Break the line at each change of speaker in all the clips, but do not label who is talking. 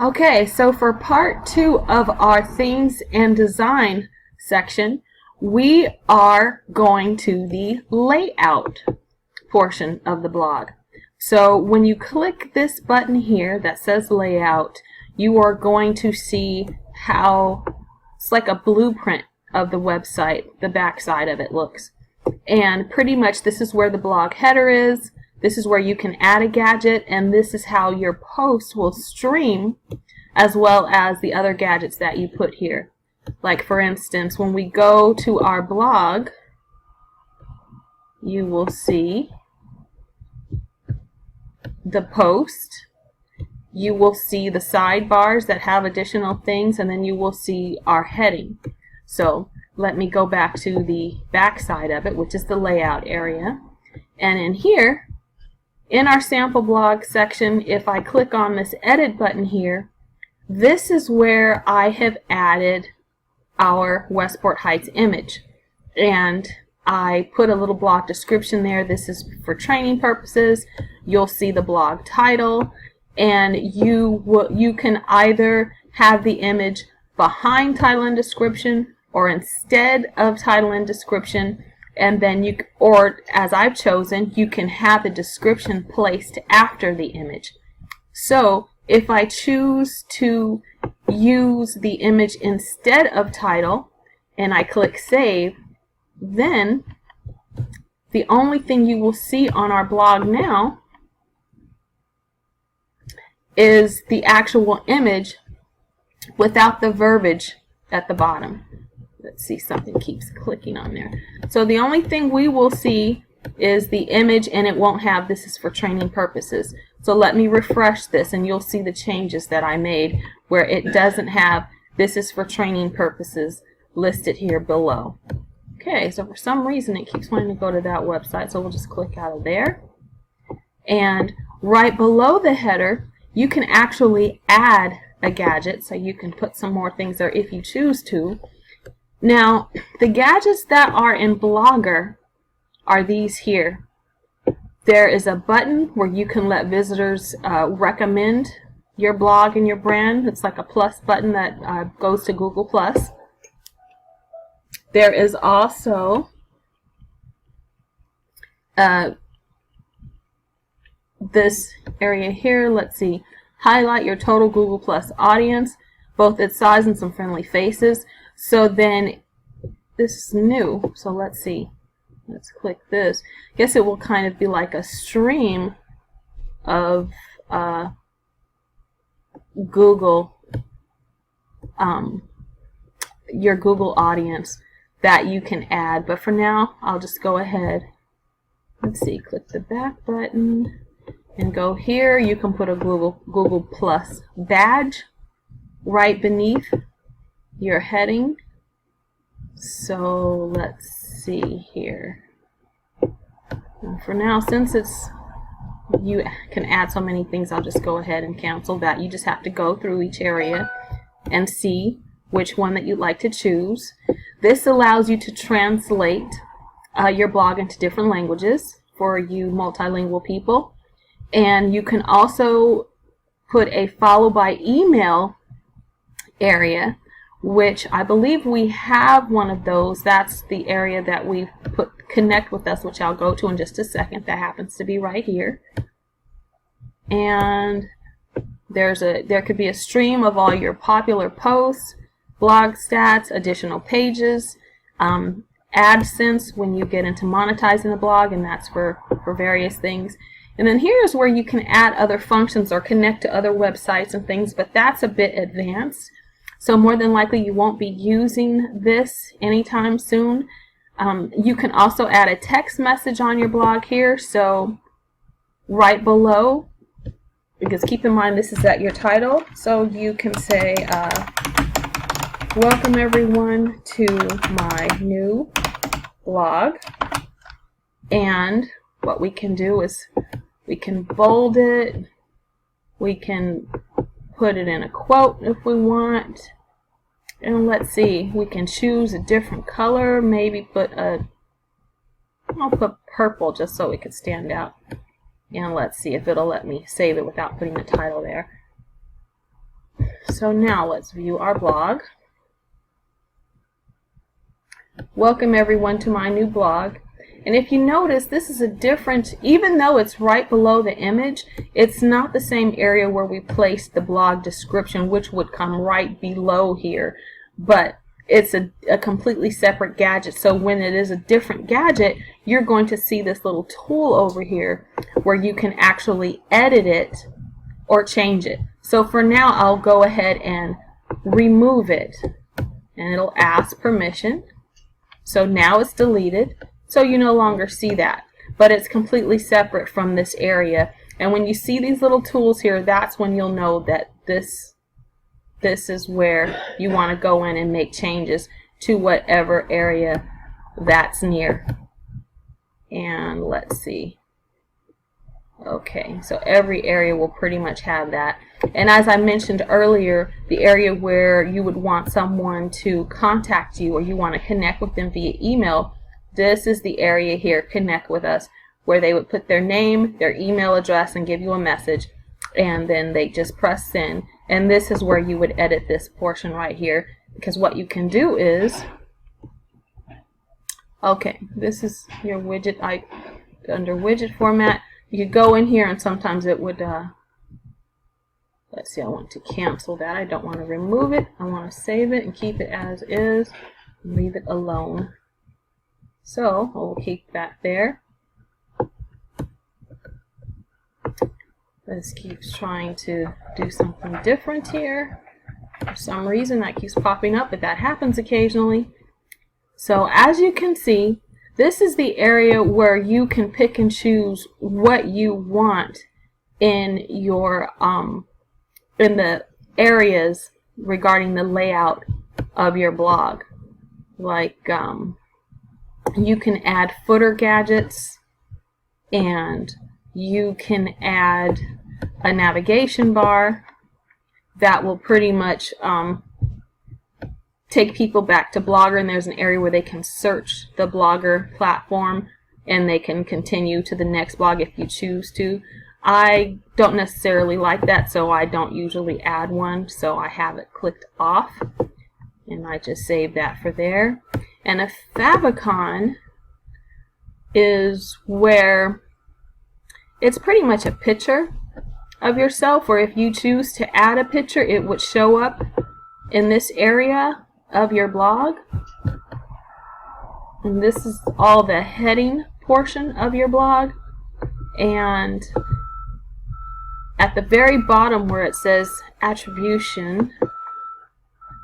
Okay, so for part 2 of our themes and design section, we are going to the layout portion of the blog. So when you click this button here that says layout, you are going to see how it's like a blueprint of the website, the back side of it looks. And pretty much this is where the blog header is. This is where you can add a gadget, and this is how your post will stream, as well as the other gadgets that you put here. Like for instance, when we go to our blog, you will see the post, you will see the sidebars that have additional things, and then you will see our heading. So let me go back to the back side of it, which is the layout area. And in here, in our sample blog section, if I click on this edit button here, this is where I have added our Westport Heights image. And I put a little blog description there. This is for training purposes. You'll see the blog title, and you can either have the image behind title and description or instead of title and description, and then or as I've chosen, you can have the description placed after the image. So if I choose to use the image instead of title and I click save, then the only thing you will see on our blog now is the actual image without the verbiage at the bottom. Let's see, something keeps clicking on there. So the only thing we will see is the image, and it won't have "this is for training purposes." So let me refresh this and you'll see the changes that I made where it doesn't have "this is for training purposes" listed here below. Okay, so for some reason it keeps wanting to go to that website, so we'll just click out of there. And right below the header, you can actually add a gadget, so you can put some more things there if you choose to. Now, the gadgets that are in Blogger are these here. There is a button where you can let visitors recommend your blog and your brand. It's like a plus button that goes to Google+. There is also this area here. Let's see. Highlight your total Google+ audience, both its size and some friendly faces. So then this is new. So let's see. Let's click this. I guess it will kind of be like a stream of Google, your Google audience that you can add. But for now, I'll just go ahead. Let's see. Click the back button and go here. You can put a Google Plus badge right beneath your heading. So let's see here. And for now, since you can add so many things, I'll just go ahead and cancel that. You just have to go through each area and see which one that you'd like to choose. This allows you to translate your blog into different languages for you multilingual people. And you can also put a follow by email area, which I believe we have one of those. That's the area that we've put connect with us, which I'll go to in just a second. That happens to be right here. And there could be a stream of all your popular posts, blog stats, additional pages, AdSense when you get into monetizing the blog, and that's for various things. And then here's where you can add other functions or connect to other websites and things, but that's a bit advanced. So more than likely you won't be using this anytime soon. You can also add a text message on your blog here. So right below, because keep in mind this is at your title, so you can say, welcome everyone to my new blog. And what we can do is we can bold it, we can put it in a quote if we want, and let's see, we can choose a different color, maybe I'll put purple just so it could stand out. And let's see if it'll let me save it without putting the title there. So now let's view our blog. Welcome everyone to my new blog. And if you notice, this is a different, even though it's right below the image, it's not the same area where we placed the blog description, which would come right below here. But it's a completely separate gadget. So when it is a different gadget, you're going to see this little tool over here where you can actually edit it or change it. So for now, I'll go ahead and remove it. And it'll ask permission. So now it's deleted. So you no longer see that, but it's completely separate from this area. And when you see these little tools here, that's when you'll know that this is where you want to go in and make changes to whatever area that's near. And let's see. Okay, so every area will pretty much have that. And as I mentioned earlier, the area where you would want someone to contact you or you want to connect with them via email, this is the area here, Connect With Us, where they would put their name, their email address, and give you a message, and then they just press send. And this is where you would edit this portion right here, because what you can do is, okay, this is your widget. Under widget format, you could go in here and sometimes it would, let's see, I want to cancel that. I don't want to remove it. I want to save it and keep it as is, and leave it alone. So we'll keep that there. This keeps trying to do something different here. For some reason that keeps popping up, but that happens occasionally. So as you can see, this is the area where you can pick and choose what you want in your in the areas regarding the layout of your blog. Like you can add footer gadgets, and you can add a navigation bar that will pretty much take people back to Blogger, and there's an area where they can search the Blogger platform and they can continue to the next blog if you choose to. I don't necessarily like that, so I don't usually add one, so I have it clicked off, and I just save that for there. And a favicon is where it's pretty much a picture of yourself, or if you choose to add a picture, it would show up in this area of your blog. And this is all the heading portion of your blog. And at the very bottom where it says attribution,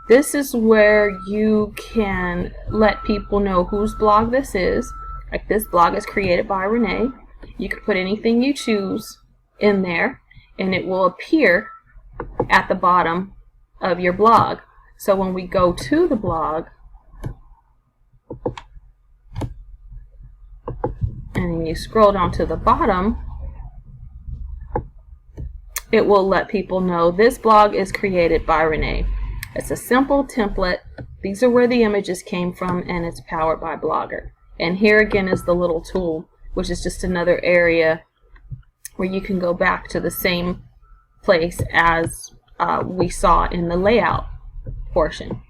this is where you can let people know whose blog this is. Like, this blog is created by Renee. You can put anything you choose in there, and it will appear at the bottom of your blog. So when we go to the blog, and you scroll down to the bottom, it will let people know this blog is created by Renee. It's a simple template. These are where the images came from, and it's powered by Blogger. And here again is the little tool, which is just another area where you can go back to the same place as we saw in the layout portion.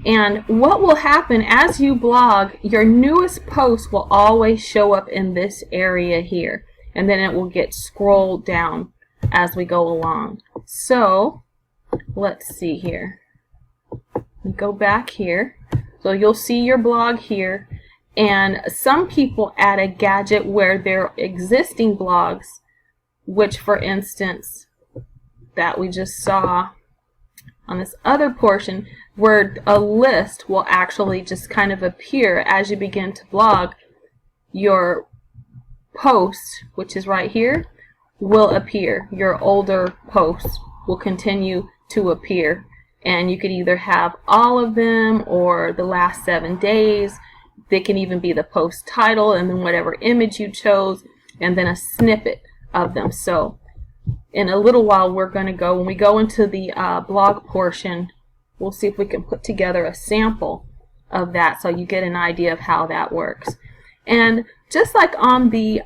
And what will happen as you blog, your newest post will always show up in this area here, and then it will get scrolled down as we go along. So let's see here. Go back here. So you'll see your blog here, and some people add a gadget where their existing blogs, which for instance that we just saw on this other portion, where a list will actually just kind of appear as you begin to blog. Your post, which is right here, will appear. Your older posts will continue to appear, and you could either have all of them or the last 7 days. They can even be the post title and then whatever image you chose, and then a snippet of them. So in a little while we're going to go, when we go into the blog portion, we'll see if we can put together a sample of that so you get an idea of how that works. And just like on the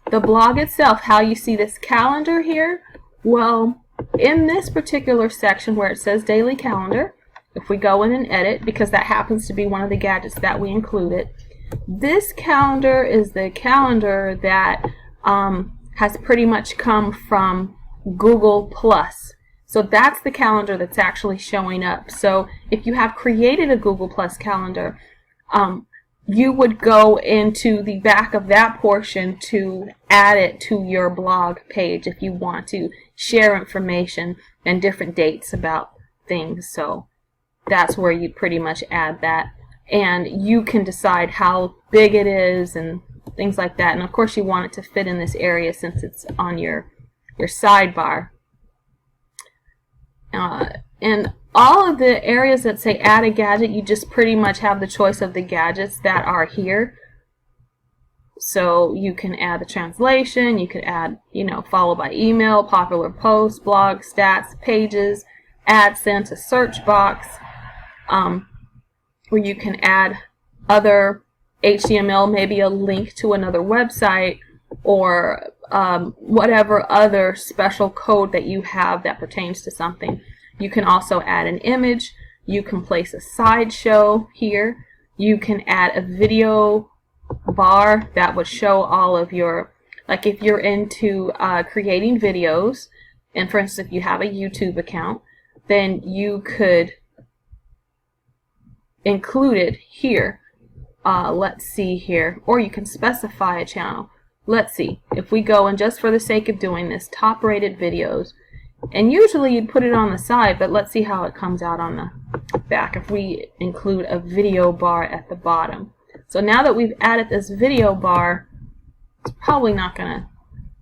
blog itself, how you see this calendar here, well, in this particular section where it says daily calendar, if we go in and edit, because that happens to be one of the gadgets that we included, this calendar is the calendar that has pretty much come from Google Plus. So that's the calendar that's actually showing up. So if you have created a Google Plus calendar, you would go into the back of that portion to add it to your blog page if you want to share information and different dates about things. So that's where you pretty much add that. And you can decide how big it is and things like that. And of course you want it to fit in this area since it's on your sidebar. And all of the areas that say add a gadget, you just pretty much have the choice of the gadgets that are here. So you can add the translation, you could add, follow by email, popular posts, blog, stats, pages, add sent, a search box, where you can add other HTML, maybe a link to another website, or whatever other special code that you have that pertains to something. You can also add an image. You can place a slideshow here. You can add a video bar that would show all of your, like if you're into creating videos, and for instance if you have a YouTube account, then you could include it here. Let's see here, or you can specify a channel. Let's see, if we go and just for the sake of doing this, top rated videos, and usually you'd put it on the side, but let's see how it comes out on the back if we include a video bar at the bottom. So now that we've added this video bar, it's probably not going to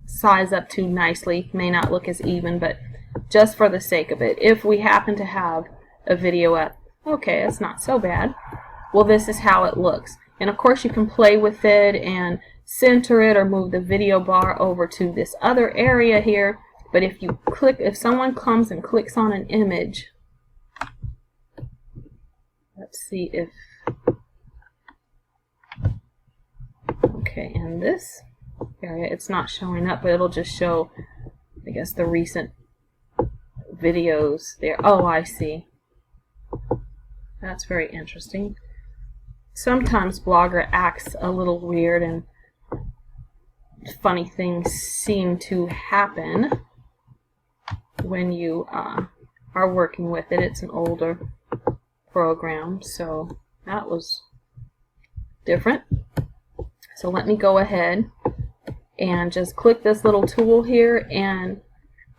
size up too nicely, may not look as even, but just for the sake of it, if we happen to have a video up, okay, that's not so bad. Well, this is how it looks. And of course you can play with it and center it or move the video bar over to this other area here. But if you click, if someone comes and clicks on an image, let's see if, okay, in this area it's not showing up, but it'll just show, I guess, the recent videos there. Oh, I see. That's very interesting. Sometimes Blogger acts a little weird and funny things seem to happen when you are working with it. It's an older program, so that was different. So let me go ahead and just click this little tool here, and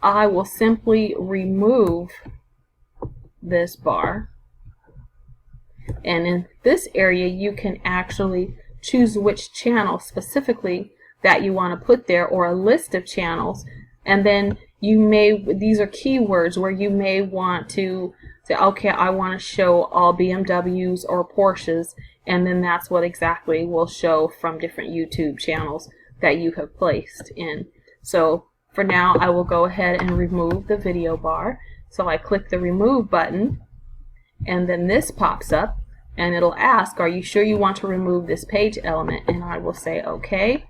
I will simply remove this bar. And in this area you can actually choose which channel specifically that you want to put there, or a list of channels, and then you may, these are keywords where you may want to say, okay, I want to show all BMWs or Porsches, and then that's what exactly will show from different YouTube channels that you have placed in. So for now I will go ahead and remove the video bar. So I click the remove button, and then this pops up and it'll ask, are you sure you want to remove this page element? And I will say okay,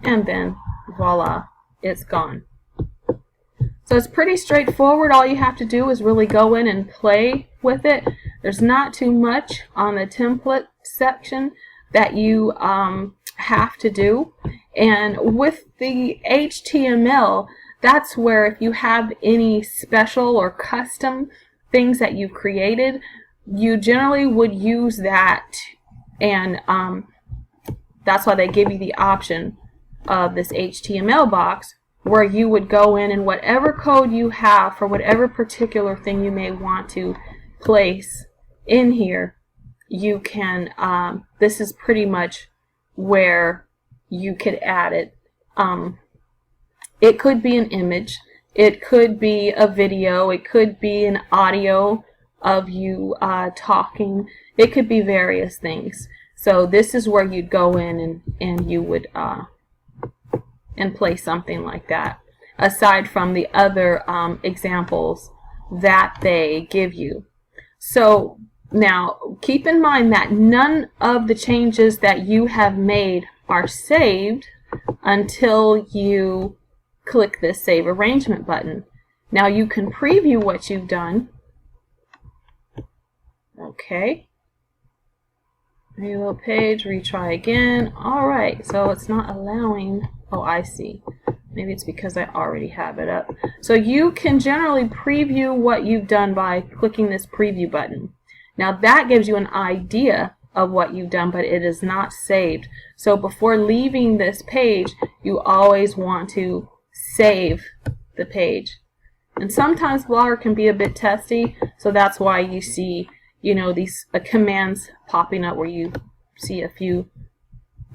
and then voila, it's gone. So it's pretty straightforward. All you have to do is really go in and play with it. There's not too much on the template section that you have to do. And with the HTML, that's where if you have any special or custom things that you've created, you generally would use that, and that's why they give you the option of this HTML box, where you would go in and whatever code you have for whatever particular thing you may want to place in here, you can, this is pretty much where you could add it. It could be an image, it could be a video, it could be an audio of you talking, it could be various things. So this is where you'd go in and you would and play something like that, aside from the other examples that they give you. So now keep in mind that none of the changes that you have made are saved until you click this Save Arrangement button. Now you can preview what you've done. Okay. Reload page, retry again. Alright, so it's not allowing. Oh, I see. Maybe it's because I already have it up. So you can generally preview what you've done by clicking this preview button. Now that gives you an idea of what you've done, but it is not saved. So before leaving this page, you always want to save the page. And sometimes Blogger can be a bit testy, so that's why you see, you know, these commands popping up where you see a few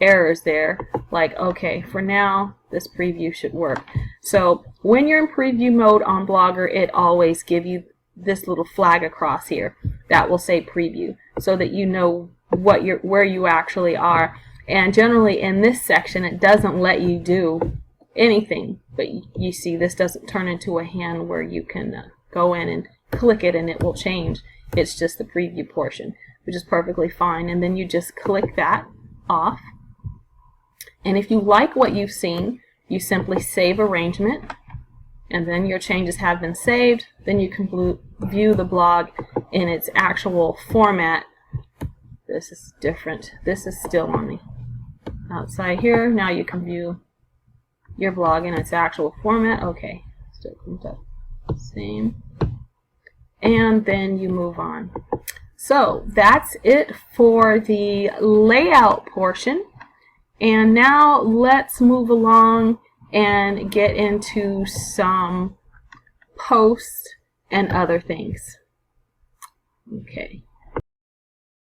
errors there, like, okay, for now this preview should work. So when you're in preview mode on Blogger, it always gives you this little flag across here that will say preview, so that you know what where you actually are. And generally in this section it doesn't let you do anything, but you see this doesn't turn into a hand where you can go in and click it and it will change. It's just the preview portion, which is perfectly fine, and then you just click that off. And if you like what you've seen, you simply save arrangement, and then your changes have been saved. Then you can view the blog in its actual format. This is different. This is still on the outside here. Now you can view your blog in its actual format. Okay, still comes up same. And then you move on. So that's it for the layout portion. And now let's move along and get into some posts and other things. Okay.